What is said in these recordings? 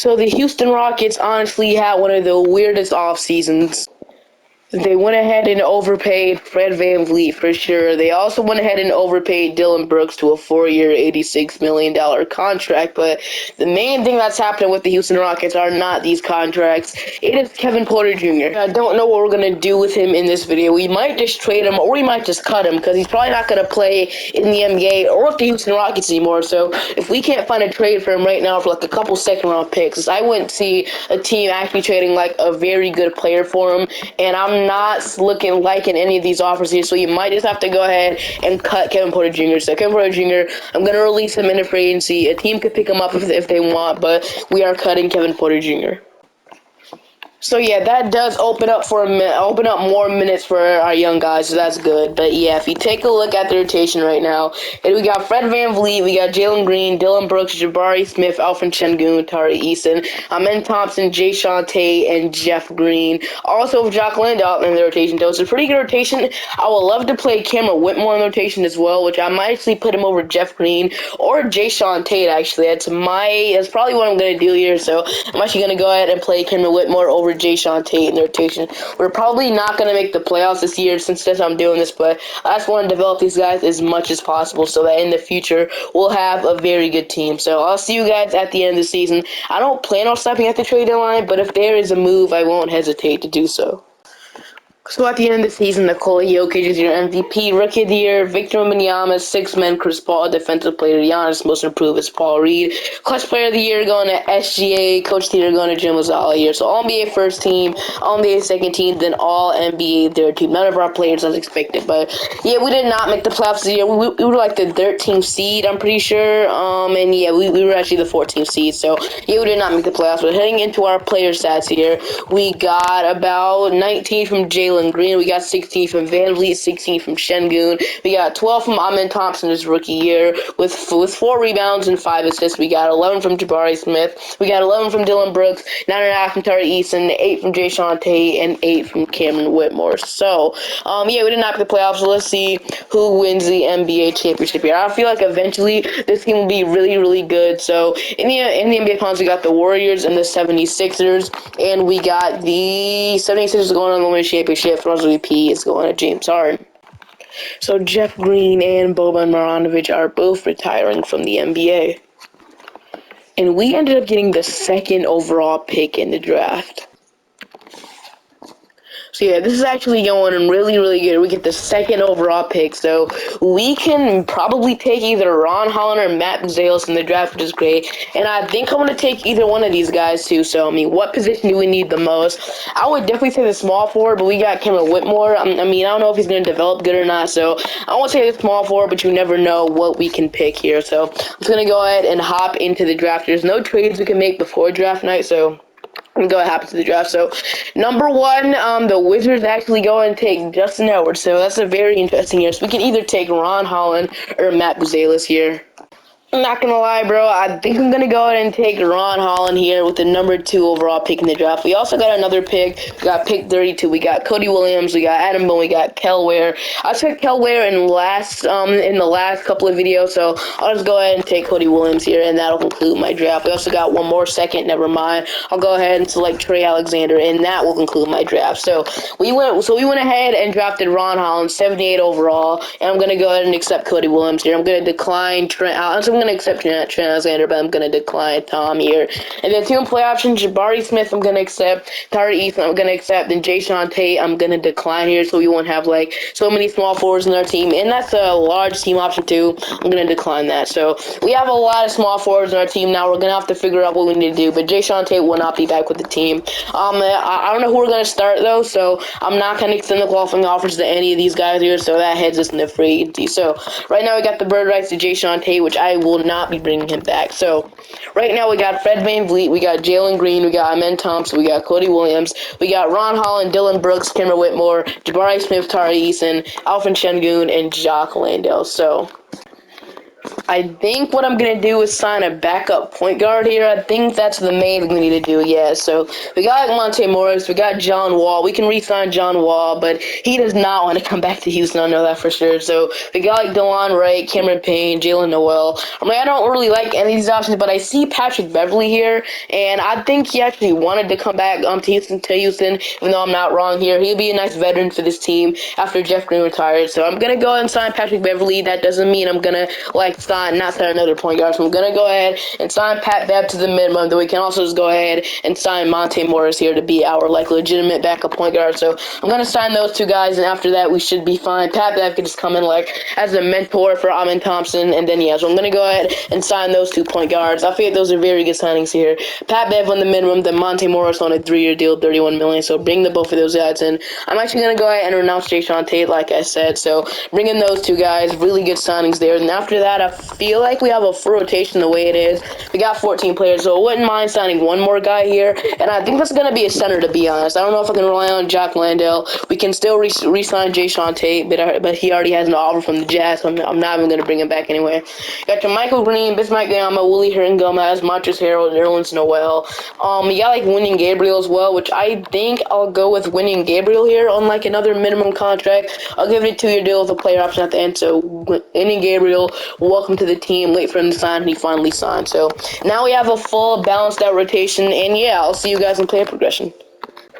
So the Houston Rockets honestly had one of the weirdest off seasons. They went ahead and overpaid Fred VanVleet for sure. They also went ahead and overpaid Dillon Brooks to a 4-year, $86 million contract. But the main thing that's happening with the Houston Rockets are not these contracts. It is Kevin Porter Jr. I don't know what we're going to do with him in this video. We might just trade him or we might just cut him because he's probably not going to play in the NBA or with the Houston Rockets anymore. So if we can't find a trade for him right now for like a couple second-round picks, I wouldn't see a team actually trading like a very good player for him. And I'm not liking any of these offers here, so you might just have to go ahead and cut Kevin Porter Jr. So Kevin Porter Jr., I'm going to release him into free agency. A team could pick him up if they want, but we are cutting Kevin Porter Jr. So yeah, that does open up more minutes for our young guys, so that's good. But yeah, if you take a look at the rotation right now, we got Fred VanVleet, we got Jalen Green, Dillon Brooks, Jabari Smith, Alfred Sengun, Tari Eason, Amen Thompson, Jae'Sean Tate, and Jeff Green. Also with Jock Landale in the rotation, though. It's a pretty good rotation. I would love to play Cameron Whitmore in the rotation as well, which I might actually put him over Jeff Green or Jae'Sean Tate, actually. That's probably what I'm going to do here, so I'm actually going to go ahead and play Cameron Whitmore over Jae'Sean Tate in the rotation. We're probably not going to make the playoffs this year since I'm doing this, but I just want to develop these guys as much as possible so that in the future we'll have a very good team. So I'll see you guys at the end of the season. I don't plan on stopping at the trade deadline, but if there is a move, I won't hesitate to do so. So at the end of the season, Nikola Jokic is your MVP, Rookie of the Year, Victor Wembanyama, Sixth Man, Chris Paul, Defensive Player of the Year, Most Improved is Paul Reed, Clutch Player of the Year going to SGA, Coach of the Year going to Jim Lazala here. So All NBA first team, All NBA second team, then All NBA third team. None of our players as expected, but yeah, we did not make the playoffs this year. We were like the 13th seed, I'm pretty sure, and yeah, we were actually the 14th seed. So yeah, we did not make the playoffs. But heading into our player stats here, we got about 19 from Jalen Green, we got 16 from VanVleet, 16 from Sengun, we got 12 from Amen Thompson his rookie year with 4 rebounds and 5 assists. We got 11 from Jabari Smith, we got 11 from Dillon Brooks, 9.5 from Tari Eason, 8 from Jae'Sean Tate, and 8 from Cameron Whitmore. So yeah, we did not make the playoffs, so let's see who wins the NBA championship here. I feel like eventually this team will be really, really good. So in the NBA finals, we got the Warriors and the 76ers, and we got the 76ers going on the winning championship. Finals MVP is going to James Harden. So Jeff Green and Boban Marjanovic are both retiring from the NBA. And we ended up getting the 2nd overall pick in the draft. So yeah, this is actually going really, really good. We get the 2nd overall pick, so we can probably take either Ron Holland or Matt Buzelis in the draft, which is great. And I think I'm going to take either one of these guys too. So, I mean, what position do we need the most? I would definitely say the small forward, but we got Cameron Whitmore. I mean, I don't know if he's going to develop good or not, so I won't say the small forward, but you never know what we can pick here. So I'm just going to go ahead and hop into the draft. There's no trades we can make before draft night, so I'm going to happen to the draft. So, number 1, the Wizards actually go and take Justin Edwards. So, that's a very interesting year. So, we can either take Ron Holland or Matt Buzelis here. I'm not gonna lie, bro. I think I'm gonna go ahead and take Ron Holland here with the number 2 overall pick in the draft. We also got another pick. We got pick 32. We got Cody Williams. We got Adam Boone. We got Kel Ware. I took Kel Ware in the last couple of videos, so I'll just go ahead and take Cody Williams here, and that'll conclude my draft. We also got one more second. Never mind. I'll go ahead and select Trey Alexander, and that will conclude my draft. So we went ahead and drafted Ron Holland, 78 overall, and I'm gonna go ahead and accept Cody Williams here. I'm gonna decline Trent. I'm going to accept Trent Alexander, but I'm going to decline Tom here. And then 2 in play options, Jabari Smith, I'm going to accept. Tari Eason, I'm going to accept. And Jae'Sean Tate, I'm going to decline here, so we won't have, like, so many small forwards in our team. And that's a large team option, too. I'm going to decline that. So we have a lot of small forwards in our team now. We're going to have to figure out what we need to do. But Jae'Sean Tate will not be back with the team. I don't know who we're going to start, though, so I'm not going to extend the qualifying offers to any of these guys here, so that heads us into free agency. So right now we got the bird rights to Jae'Sean Tate, which I will not be bringing him back. So right now we got Fred VanVleet, we got Jalen Green, we got Amen Thompson, we got Cody Williams, we got Ron Holland, Dillon Brooks, Cameron Whitmore, Jabari Smith, Tari Eason, Alfred Sengun, and Jock Landale. So I think what I'm gonna do is sign a backup point guard here. I think that's the main thing we need to do. Yeah. So we got Monte Morris, we got John Wall. We can re-sign John Wall, but he does not want to come back to Houston. I know that for sure. So we got like DeLon Wright, Cameron Payne, Jalen Noel. I mean, I don't really like any of these options, but I see Patrick Beverly here, and I think he actually wanted to come back to Houston. Even though I'm not wrong here, he'll be a nice veteran for this team after Jeff Green retired. So I'm gonna go ahead and sign Patrick Beverly. That doesn't mean I'm gonna not sign another point guard. So I'm gonna go ahead and sign Pat Bev to the minimum. Then we can also just go ahead and sign Monte Morris here to be our legitimate backup point guard. So I'm gonna sign those two guys, and after that we should be fine. Pat Bev can just come in as a mentor for Amen Thompson, and then so I'm gonna go ahead and sign those 2 point guards. I feel like those are very good signings here. Pat Bev on the minimum, then Monte Morris on a 3-year deal, $31 million. So bring the both of those guys in. I'm actually gonna go ahead and renounce Jae'Sean Tate, like I said. So bring in those 2 guys, really good signings there. And after that, I feel like we have a full rotation the way it is. We got 14 players, so I wouldn't mind signing one more guy here. And I think that's gonna be a center, to be honest. I don't know if I can rely on Jock Landale. We can still re-sign Jae'Sean Tate, but he already has an offer from the Jazz, so I'm not even gonna bring him back anyway. Got your Michael Green, Bismack Biyama, Willie Hernan Gomez, Montrezl Harrell, Nerlens Noel. You got Wenyen Gabriel as well, which I think I'll go with Wenyen Gabriel here on another minimum contract. I'll give it a 2-year deal with a player option at the end. So Wenyen Gabriel, welcome to the team. Wait for him to sign, and he finally signed. So now we have a full balanced out rotation, and yeah, I'll see you guys in player progression.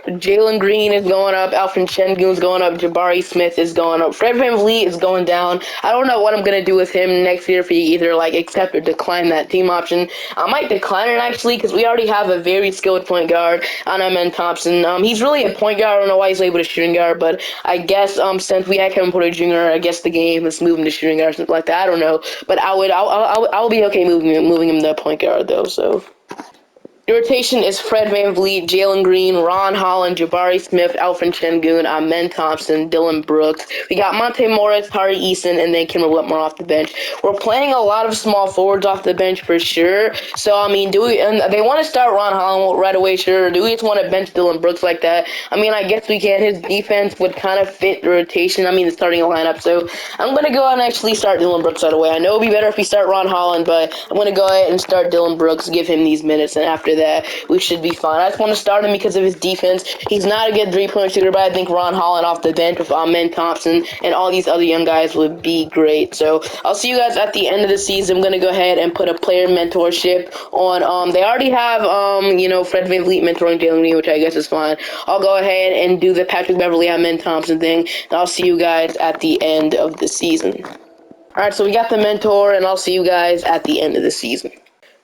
Jalen Green is going up. Alfred Sengun is going up. Jabari Smith is going up. Fred VanVleet is going down. I don't know what I'm going to do with him next year, if he either accept or decline that team option. I might decline it actually, because we already have a very skilled point guard, Amen Thompson. He's really a point guard. I don't know why he's labeled a shooting guard, but I guess since we had Kevin Porter Jr., I guess the game, let's move him to shooting guard or something like that. I don't know, but I'll be okay moving him to point guard though. So. The rotation is Fred VanVleet, Jalen Green, Ron Holland, Jabari Smith, Alfred Sengun, Amen Thompson, Dylan Brooks. We got Monte Morris, Tari Eason, and then Kimber Whitmore off the bench. We're playing a lot of small forwards off the bench for sure. So, I mean, and they want to start Ron Holland right away, sure. Or do we just want to bench Dylan Brooks like that? I mean, I guess we can. His defense would kind of fit the rotation. I mean, the starting lineup. So, I'm going to go ahead and actually start Dylan Brooks right away. I know it would be better if we start Ron Holland, but I'm going to go ahead and start Dylan Brooks, give him these minutes, and after that, we should be fine. I just want to start him because of his defense. He's not a good three-point shooter, but I think Ron Holland off the bench with Amen Thompson and all these other young guys would be great. So I'll see you guys at the end of the season. I'm going to go ahead and put a player mentorship on. They already have, Fred VanVleet mentoring Jalen Green, which I guess is fine. I'll go ahead and do the Patrick Beverly, Amen Thompson thing, and I'll see you guys at the end of the season. All right, so we got the mentor, and I'll see you guys at the end of the season.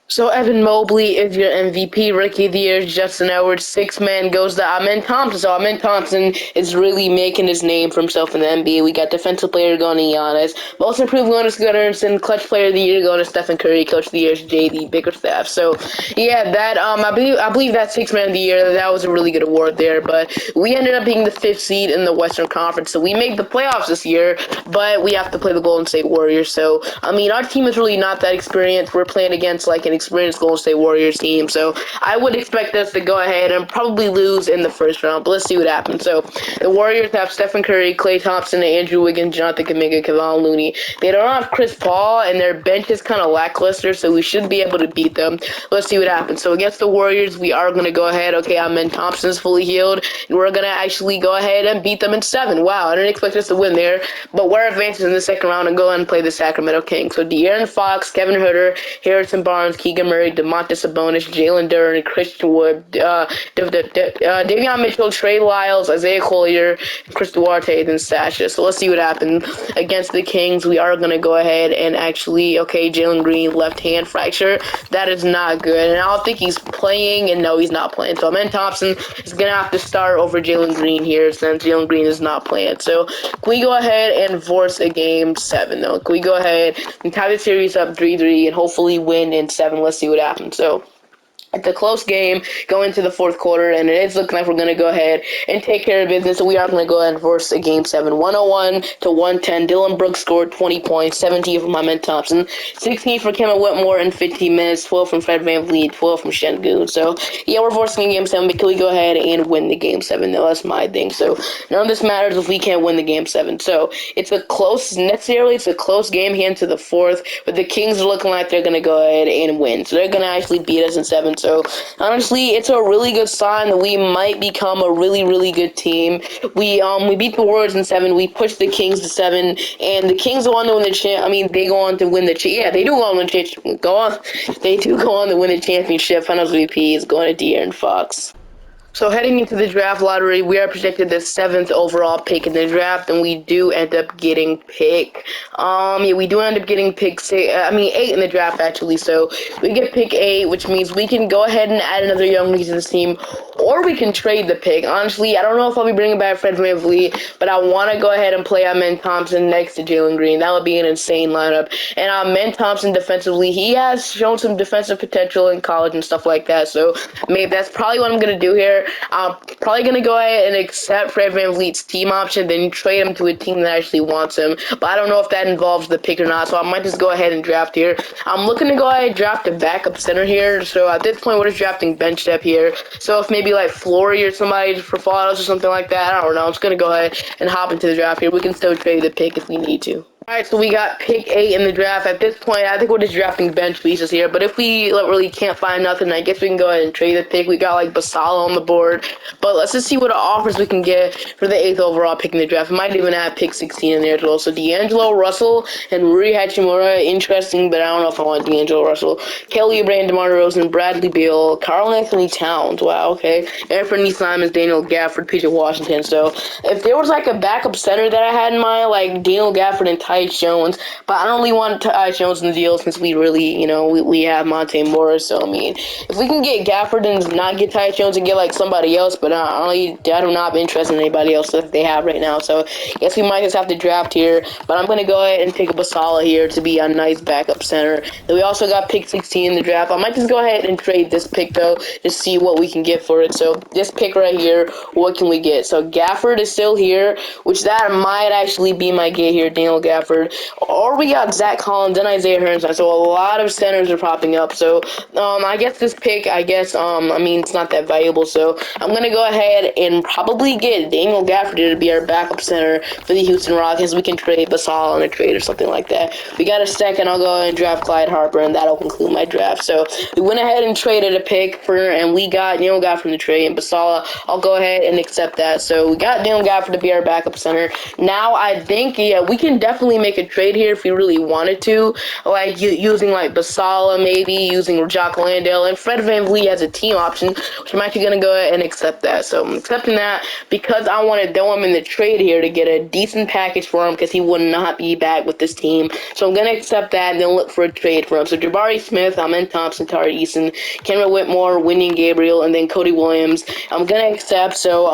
So Evan Mobley is your MVP, Rookie of the Year. Justin Edwards, 6th man goes to Amen Thompson. So Amen Thompson is really making his name for himself in the NBA. We got Defensive Player going to Giannis. Most Improved going to Scott Anderson. Clutch Player of the Year going to Stephen Curry. Coach of the Year is J.D. Bickerstaff. So yeah, that I believe that 6th man of the year, that was a really good award there. But we ended up being the 5th seed in the Western Conference. So we made the playoffs this year, but we have to play the Golden State Warriors. So I mean, our team is really not that experienced. We're playing against an experienced Golden State Warriors team, so I would expect us to go ahead and probably lose in the first round, but let's see what happens. So the Warriors have Stephen Curry, Klay Thompson, Andrew Wiggins, Jonathan Kuminga, Kevon Looney. They don't have Chris Paul, and their bench is kind of lackluster, so we should be able to beat them. Let's see what happens. So against the Warriors, we are going to go ahead. Okay, Amen Thompson's fully healed, and we're going to actually go ahead and beat them in 7. Wow, I didn't expect us to win there, but we're advancing in the second round and go ahead and play the Sacramento Kings. So De'Aaron Fox, Kevin Huerter, Harrison Barnes, Keegan Murray, Domantas Sabonis, Jalen Duren, Christian Wood, Davion Mitchell, Trey Lyles, Isaiah Collier, Chris Duarte, and Sasha. So let's see what happens against the Kings. We are going to go ahead and actually, Jalen Green, left hand fracture. That is not good. And I don't think he's playing, and no, he's not playing. So Amen Thompson is going to have to start over Jalen Green here since Jalen Green is not playing. So can we go ahead and force a game 7, though? Can we go ahead and tie the series up 3-3 and hopefully win in 7? Let's see what happens. So It's a close game going to the fourth quarter, and it is looking like we're going to go ahead and take care of business. So we are going to go ahead and force a game 7, 101 to 110. Dylan Brooks scored 20 points, 17 from Amen Thompson, 16 for Kevin Whitmore in 15 minutes, 12 from Fred VanVleet, 12 from Şengün. So, yeah, we're forcing a game 7, but can we go ahead and win the game 7? No, that's my thing. So, none of this matters if we can't win the game 7. So, it's a close game here into the fourth, but the Kings are looking like they're going to go ahead and win. So, they're going to actually beat us in 7. So honestly, it's a really good sign that we might become a really, really good team. We beat the Warriors in 7. We pushed the Kings to 7, and the Kings go on to win the they go on to win the yeah, they do go on to go on. They do go on to win the championship. Finals MVP is going to De'Aaron Fox. So heading into the draft lottery, we are projected the 7th overall pick in the draft, and we do end up getting pick. We do end up getting pick 8 in the draft actually. So we get pick 8, which means we can go ahead and add another young rookie to this team, or we can trade the pick. Honestly, I don't know if I'll be bringing back Fred VanVleet, but I want to go ahead and play Amen Thompson next to Jalen Green. That would be an insane lineup. And Amen Thompson defensively, he has shown some defensive potential in college and stuff like that. So maybe that's probably what I'm gonna do here. I'm probably going to go ahead and accept Fred VanVleet's team option, then trade him to a team that actually wants him. But I don't know if that involves the pick or not, so I might just go ahead and draft here. I'm looking to go ahead and draft a backup center here. So at this point, we're just drafting bench depth here. So if maybe like Flory or somebody for Fallouts or something like that, I don't know. I'm just going to go ahead and hop into the draft here. We can still trade the pick if we need to. Alright, so we got pick 8 in the draft. At this point, I think we're just drafting bench pieces here. But if we really can't find nothing, I guess we can go ahead and trade the pick. We got like Basala on the board. But let's just see what offers we can get for the 8th overall pick in the draft. We might even have pick 16 in there as well. So D'Angelo Russell and Rui Hachimura, interesting, but I don't know if I want D'Angelo Russell. Kelly Oubre, DeMar DeRozan, Bradley Beal, Karl Anthony Towns. Wow, okay. Anthony Simons, Daniel Gafford, PJ Washington. So if there was like a backup center that I had in mind, like Daniel Gafford and Tyus Jones, but I don't really want Tyus Jones in the deal since we really, we have Monte Morris. So I mean, if we can get Gafford and not get Tyus Jones and get like somebody else, but I do not be interested in anybody else that they have right now. So yes, we might just have to draft here, but I'm gonna go ahead and pick up Basala here to be a nice backup center. Then we also got pick 16 in the draft. I might just go ahead and trade this pick though, to see what we can get for it. So this pick right here, what can we get? So Gafford is still here, which that might actually be my get here, Daniel Gafford. Or we got Zach Collins and Isaiah Hartenstein. So a lot of centers are popping up. So I guess this pick, it's not that valuable. So I'm gonna go ahead and probably get Daniel Gafford to be our backup center for the Houston Rockets. We can trade Basal on a trade or something like that. We got a second. I'll go ahead and draft Clyde Harper, and that'll conclude my draft. So we went ahead and traded a pick and we got Daniel Gafford the trade, and Basala, I'll go ahead and accept that. So we got Daniel Gafford to be our backup center. Now I think, we can definitely make a trade here if we really wanted to, like using like Basala, maybe using Jock Landale, and Fred VanVleet as a team option, which I'm actually going to go ahead and accept that. So I'm accepting that because I want to throw him in the trade here to get a decent package for him because he would not be back with this team. So I'm going to accept that and then look for a trade for him. So Jabari Smith, Amen Thompson, Tari Eason, Cameron Whitmore, Wenyen Gabriel, and then Cody Williams. I'm going to accept. So,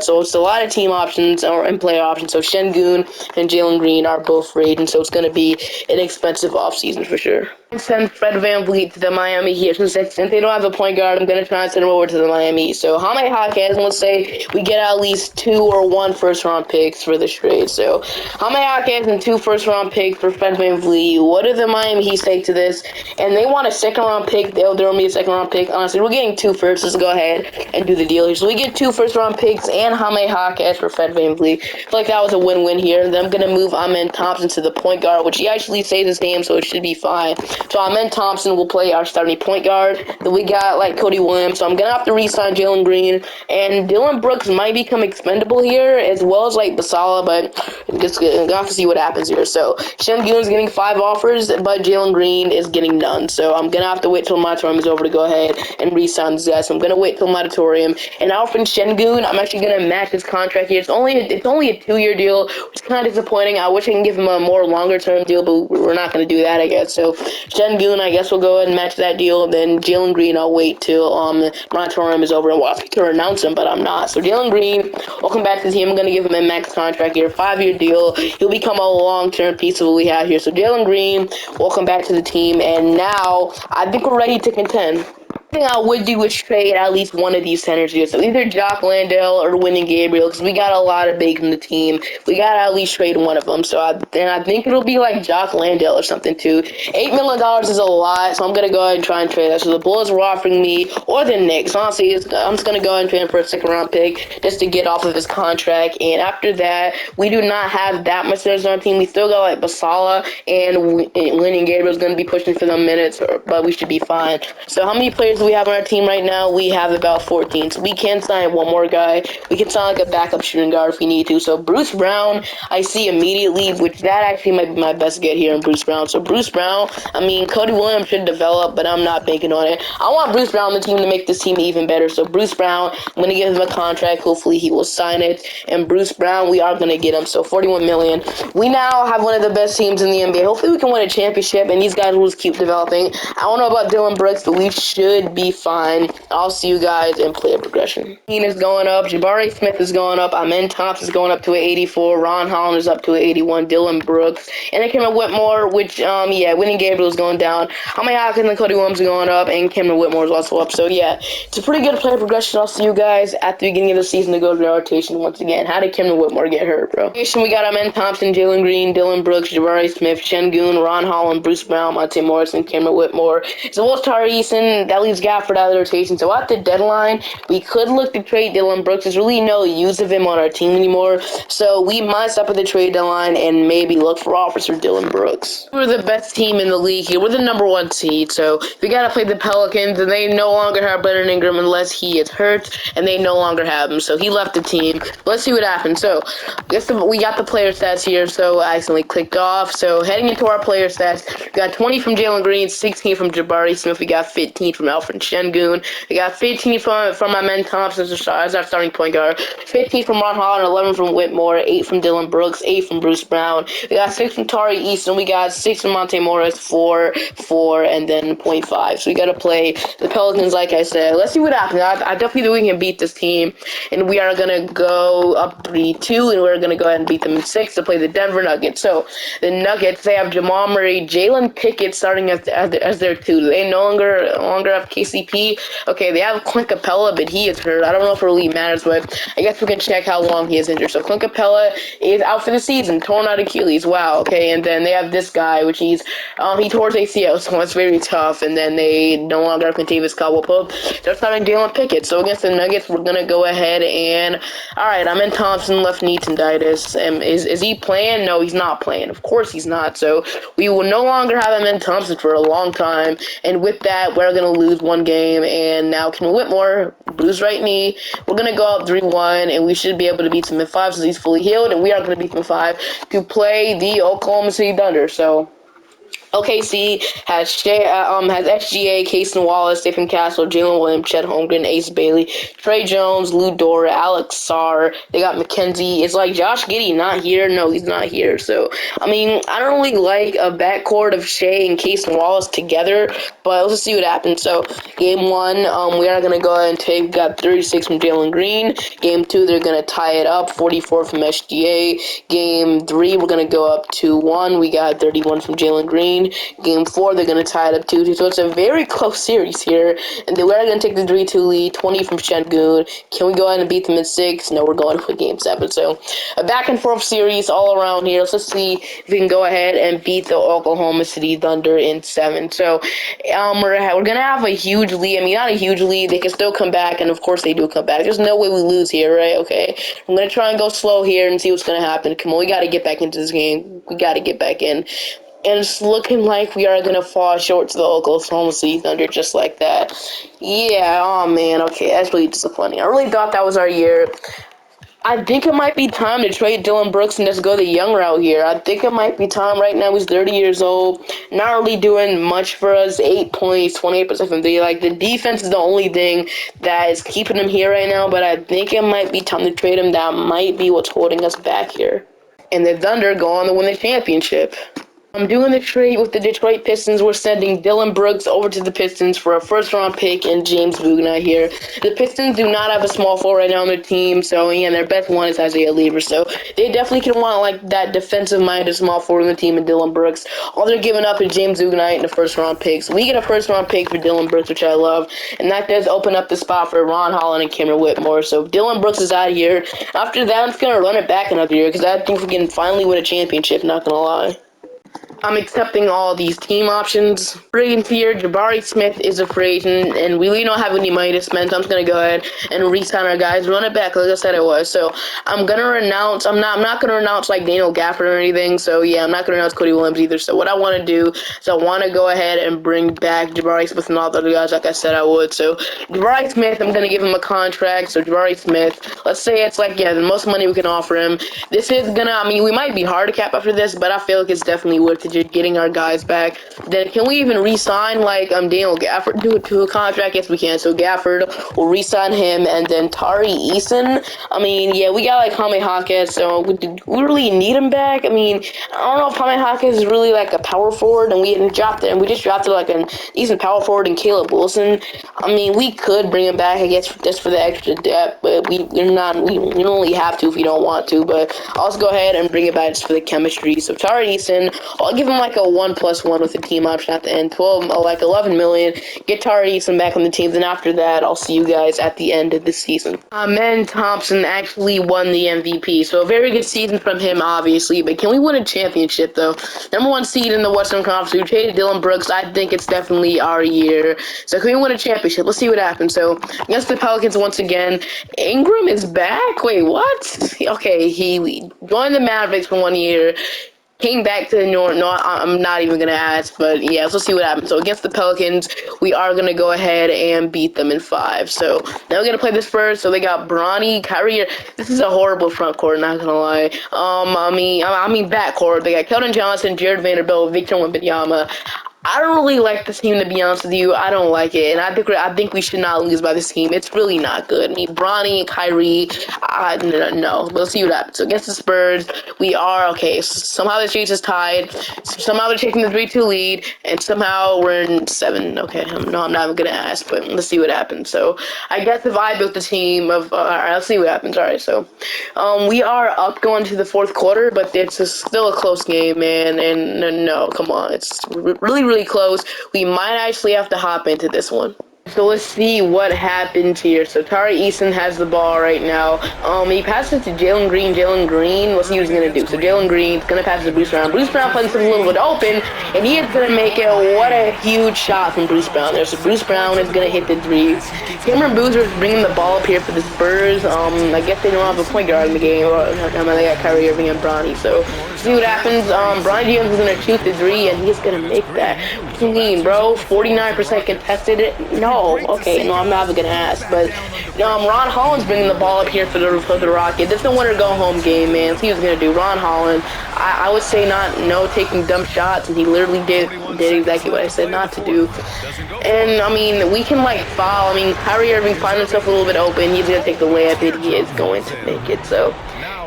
so it's a lot of team options and player options. So Şengün and Jalen Green are both free agents, so it's going to be an expensive offseason for sure. Send Fred VanVleet to the Miami Heat. Since they don't have a point guard, I'm going to try and send him over to the Miami Heat. So Jaime Jaquez, let's say we get at least 2 or 1 first-round picks for this trade. So Jaime Jaquez and 2 first-round picks for Fred VanVleet. What do the Miami Heat say to this? And they want a second-round pick. They'll throw me a second-round pick. Honestly, we're getting 2 firsts. Let's go ahead and do the deal here. So we get 2 first-round picks and Jaime Jaquez for Fred VanVleet. I feel like that was a win-win here. Then I'm going to move Amen Thompson to the point guard, which he actually saves his name, so it should be fine. So Amen Thompson will play our starting point guard. Then we got like Cody Williams. So I'm gonna have to re-sign Jalen Green, and Dylan Brooks might become expendable here, as well as like Basala, but just gonna have to see what happens here. So Şengün is getting 5 offers, but Jalen Green is getting none. So I'm gonna have to wait till moratorium is over to go ahead and re-sign this guy. So I'm gonna wait till moratorium. And now for Şengün, I'm actually gonna match his contract here. It's only a 2-year deal, which is kind of disappointing. I wish I can give him a more longer-term deal, but we're not gonna do that, I guess. So Şengün, I guess we'll go ahead and match that deal. Then Jalen Green, I'll wait till moratorium is over. And we'll have to announce him, but I'm not. So Jalen Green, welcome back to the team. I'm going to give him a max contract here, 5-year deal. He'll become a long-term piece of what we have here. So Jalen Green, welcome back to the team. And now I think we're ready to contend. Thing I would do is trade at least one of these centers here. So either Jock Landale or Winning Gabriel, because we got a lot of big in the team. We got to at least trade one of them. So I think it'll be like Jock Landale or something too. $8 million is a lot, so I'm going to go ahead and try and trade that. So the Bulls were offering me, or the Knicks. Honestly, I'm just going to go ahead and trade him for a second-round pick just to get off of his contract. And after that, we do not have that much centers on our team. We still got like Basala and Winning Gabriel's going to be pushing for them minutes, but we should be fine. So how many players do we have on our team right now? We have about 14. So we can sign one more guy. We can sign like a backup shooting guard if we need to. So Bruce Brown, I see immediately, which that actually might be my best get here in Bruce Brown. So Bruce Brown, I mean, Cody Williams should develop, but I'm not banking on it. I want Bruce Brown on the team to make this team even better. So Bruce Brown, I'm going to give him a contract. Hopefully he will sign it. And Bruce Brown, we are going to get him. So $41 million. We now have one of the best teams in the NBA. Hopefully we can win a championship, and these guys will just keep developing. I don't know about Dylan Brooks, but we should be fine. I'll see you guys in player progression. Dean is going up. Jabari Smith is going up. Amen Thompson is going up to an 84. Ron Holland is up to an 81. Dylan Brooks. And then Cameron Whitmore, which, Winning Gabriel is going down. Homie Hawkins and Cody Williams are going up, and Cameron Whitmore is also up. So, yeah, it's a pretty good player progression. I'll see you guys at the beginning of the season to go to the rotation once again. How did Cameron Whitmore get hurt, bro? We got Amen Thompson, Jalen Green, Dylan Brooks, Jabari Smith, Şengün, Ron Holland, Bruce Brown, Monte Morris, and Cameron Whitmore. So we'll start Eason. That leaves Gafford out of the rotation. So at the deadline, we could look to trade Dylan Brooks. There's really no use of him on our team anymore. So we might stop at the trade deadline and maybe look for offers for Dylan Brooks. We're the best team in the league here. We're the number 1 seed. So we got to play the Pelicans, and they no longer have Brandon Ingram unless he is hurt, and they no longer have him. So he left the team. But let's see what happens. So we got the player stats here. So I accidentally clicked off. So heading into our player stats, we got 20 from Jalen Green, 16 from Jabari Smith. We got 15 from Alfred Şengün. We got 15 from Amen Thompson as our starting point guard. 15 from Ron Holland, 11 from Whitmore, 8 from Dylan Brooks, 8 from Bruce Brown. We got 6 from Tari Easton. We got 6 from Monte Morris, 4, and then 0.5. So we got to play the Pelicans, like I said. Let's see what happens. I definitely think we can beat this team, and we are going to go up 3-2, and we're going to go ahead and beat them in 6 to play the Denver Nuggets. So the Nuggets, they have Jamal Murray, Jalen Pickett starting as their 2. They no longer have KCP. Okay, they have Clint Capella, but he is hurt. I don't know if it really matters, but I guess we can check how long he is injured. So Clint Capella is out for the season, torn out Achilles. Wow. Okay, and then they have this guy, which he tore his ACL, so it's very tough. And then they no longer have Kentavious Caldwell-Pope. They're starting Jalen Pickett. So against the Nuggets, we're gonna go ahead and Amen Thompson, left knee tendinitis. Is he playing? No, he's not playing. Of course he's not. So we will no longer have Amen Thompson for a long time. And with that, we're gonna lose one game. And now Cameron Whitmore, bruised right knee. We're gonna go up 3-1, and we should be able to beat them in 5 since he's fully healed, and we are gonna beat them in 5 to play the Oklahoma City Thunder. So OKC has SGA, Cason Wallace, Stephen Castle, Jalen Williams, Chet Holmgren, Ace Bailey, Trey Jones, Lou Dort, Alex Sarr. They got McKenzie. It's like Josh Giddey not here. No, he's not here. So, I mean, I don't really like a backcourt of Shea and Cason Wallace together, but let's see what happens. So, game 1, we are going to go ahead and take, we got 36 from Jalen Green. Game 2, they're going to tie it up, 44 from SGA. Game 3, we're going to go up 2-1. We got 31 from Jalen Green. Game 4, they're going to tie it up 2-2. So it's a very close series here. And then we're going to take the 3-2 lead, 20 from Şengün. Can we go ahead and beat them in 6? No, we're going for game 7. So a back-and-forth series all around here. So let's see if we can go ahead and beat the Oklahoma City Thunder in 7. So we're going to have a huge lead. I mean, not a huge lead. They can still come back, and of course they do come back. There's no way we lose here, right? Okay. I'm going to try and go slow here and see what's going to happen. Come on, we got to get back into this game. We got to get back in. And it's looking like we are going to fall short to the Oklahoma City Thunder just like that. Yeah, oh man, okay, that's really disappointing. I really thought that was our year. I think it might be time to trade Dylan Brooks and just go the young route here. I think it might be time. Right now, he's 30 years old. Not really doing much for us. 8 points, 28% from three. Like, the defense is the only thing that is keeping him here right now, but I think it might be time to trade him. That might be what's holding us back here. And the Thunder go on to win the championship. I'm doing the trade with the Detroit Pistons. We're sending Dylan Brooks over to the Pistons for a first-round pick and James Bouknight here. The Pistons do not have a small forward right now on their team, so yeah, their best one is Isaiah Lever. So they definitely can want like that defensive-minded small forward on the team and Dylan Brooks. All they're giving up is James Bouknight in the first-round pick. So we get a first-round pick for Dylan Brooks, which I love, and that does open up the spot for Ron Holland and Cameron Whitmore. So if Dylan Brooks is out of here, after that, I'm just gonna run it back another year because I think we can finally win a championship. Not gonna lie. I'm accepting all these team options. Free agent here, Jabari Smith is a free agent, and we really don't have any money to spend, so I'm just going to go ahead and re-sign our guys, run it back like I said it was. So I'm going to renounce, I'm not going to renounce like Daniel Gafford or anything, so yeah, I'm not going to renounce Cody Williams either. So what I want to do is I want to go ahead and bring back Jabari Smith and all the other guys like I said I would. So Jabari Smith, I'm going to give him a contract, so Jabari Smith, let's say it's like, yeah, the most money we can offer him. This is going to, I mean, we might be hard to cap after this, but I feel like it's definitely worth it. Just getting our guys back. Then can we even re-sign like Daniel Gafford to a contract? Yes, we can. So Gafford will re-sign him, and then Tari Eason. I mean, yeah, we got like Jaime Jaquez, so we really need him back. I mean, I don't know if Jaime Jaquez is really like a power forward, and we just drafted like an decent power forward in Caleb Wilson. I mean, we could bring him back, I guess, just for the extra depth, but we don't really have to if we don't want to. But I'll just go ahead and bring it back just for the chemistry. So Tari Eason, I'll give him like a 1+1 with a team option at the end. 11 million. Get Tari Eason back on the team. Then after that, I'll see you guys at the end of the season. Amen Thompson actually won the MVP. So a very good season from him, obviously. But can we win a championship, though? Number 1 seed in the Western Conference. We traded Dylan Brooks. I think it's definitely our year. So can we win a championship? Let's see what happens. So against the Pelicans once again. Ingram is back? Wait, what? Okay, he joined the Mavericks for 1 year. Came back to the North. No, I'm not even going to ask, but yeah, let's see what happens. So against the Pelicans, we are going to go ahead and beat them in 5. So now we're going to play this first. So they got Bronny, Kyrie. This is a horrible front court, not going to lie. I mean back court. They got Keldon Johnson, Jared Vanderbilt, Victor Wembanyama. I don't really like this team, to be honest with you. I don't like it, and I think we should not lose by this team. It's really not good. I mean, Bronny and Kyrie, no. We'll see what happens. So against the Spurs, we are okay. So somehow the Chiefs is tied. Somehow they're taking the 3-2 lead, and somehow we're in 7. Okay, I'm not even gonna ask, but let's see what happens. So I guess if I built the team of, all right, let's see what happens. All right, so we are up going to the 4th quarter, but it's still a close game, man. And no, come on, it's really close. We might actually have to hop into this one. So let's see what happens here. So Tari Eason has the ball right now. He passes to Jalen Green. Let's see what he's gonna do. So Jalen Green's gonna pass to Bruce Brown. Bruce Brown plays him a little bit open, and he is gonna make it. What a huge shot from Bruce Brown there. So Bruce Brown is gonna hit the 3. Cameron Boozer is bringing the ball up here for the Spurs. I guess they don't have a point guard in the game. They got Kyrie Irving and Bronny. So see what happens. Bronny James is gonna shoot the 3, and he's gonna make that. What do you mean, bro? 49% contested. No. Okay, no, I'm not even gonna ask. But Ron Holland's bringing the ball up here for the Rocket. This is the winner go home game, man. See what he's gonna do. Ron Holland, I would say no taking dumb shots, and he literally did exactly what I said not to do. And I mean, we can like foul. I mean, Kyrie Irving finds himself a little bit open. He's gonna take the layup, and he is going to make it. So.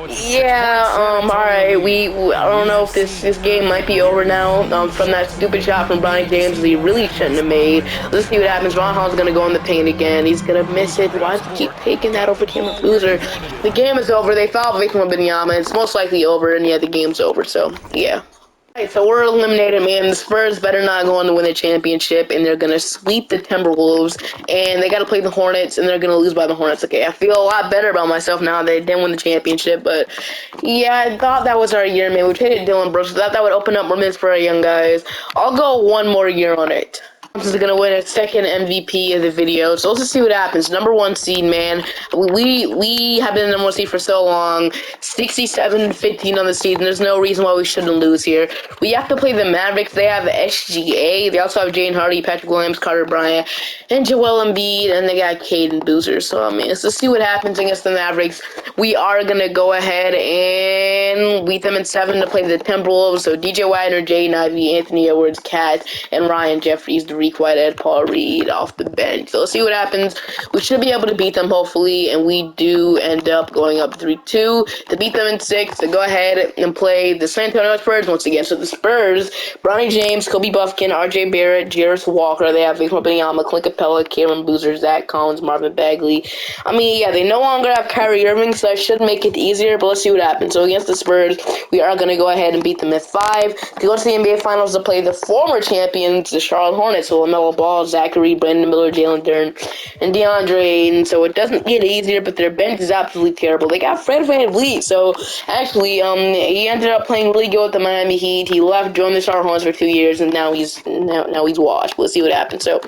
Yeah, alright, I don't know if this game might be over now, from that stupid shot from Bronny James he really shouldn't have made. Let's see what happens. Ron Hall's gonna go in the paint again. He's gonna miss it. Why does he keep taking that over Cameron Boozer? The game is over. They fouled Victor Wembanyama. It's most likely over, and yeah, the game's over, so, yeah. Alright, so we're eliminated, man. The Spurs better not go on to win the championship, and they're going to sweep the Timberwolves, and they got to play the Hornets, and they're going to lose by the Hornets. Okay, I feel a lot better about myself now. They didn't win the championship, but yeah, I thought that was our year, man. We traded Dylan Brooks. I thought that would open up more minutes for our young guys. I'll go 1 more year on it. This is gonna win a second MVP of the video, so let's just see what happens. Number 1 seed, man. We have been the number 1 seed for so long. 67-15 on the season. There's no reason why we shouldn't lose here. We have to play the Mavericks. They have SGA. They also have Jane Hardy, Patrick Williams, Carter Bryant, and Joel Embiid, and they got Caden Boozer. So I mean, let's just see what happens against the Mavericks. We are gonna go ahead and beat them in 7 to play the Timberwolves. So DJ Wagner, Jaden Ivey, Anthony Edwards, Cat, and Ryan Jeffries, the Tariq Whitehead, Paul Reed off the bench. So let's see what happens. We should be able to beat them, hopefully, and we do end up going up 3-2 to beat them in 6 to go ahead and play the San Antonio Spurs once again. So the Spurs, Bronny James, Kobe Buffkin, RJ Barrett, Jarris Walker. They have Victor Wembanyama, Clint Capella, Kalen Boozer, Zach Collins, Marvin Bagley. I mean, yeah, they no longer have Kyrie Irving, so that should make it easier, but let's see what happens. So against the Spurs, we are going to go ahead and beat them in 5 to go to the NBA Finals to play the former champions, the Charlotte Hornets, so LaMelo Ball, Zachary, Brandon Miller, Jalen Duren, and DeAndre Ayton. So it doesn't get easier, but their bench is absolutely terrible. They got Fred VanVleet, so actually, he ended up playing really good with the Miami Heat. He left, joined the Charlotte Hornets for 2 years, and now he's washed. Let's see what happens. So,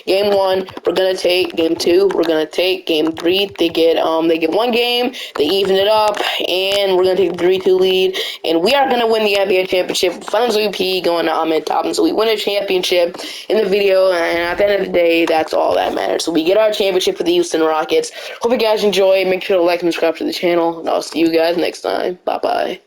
game 1, we're gonna take. Game 2, we're gonna take. Game 3, they get 1 game. They even it up, and we're gonna take the 3-2 lead, and we are gonna win the NBA championship. Finals MVP going to Ahmed Toppin. So we win a championship in the video, and at the end of the day, that's all that matters. So we get our championship for the Houston Rockets. Hope you guys enjoy. Make sure to like and subscribe to the channel, and I'll see you guys next time. Bye bye.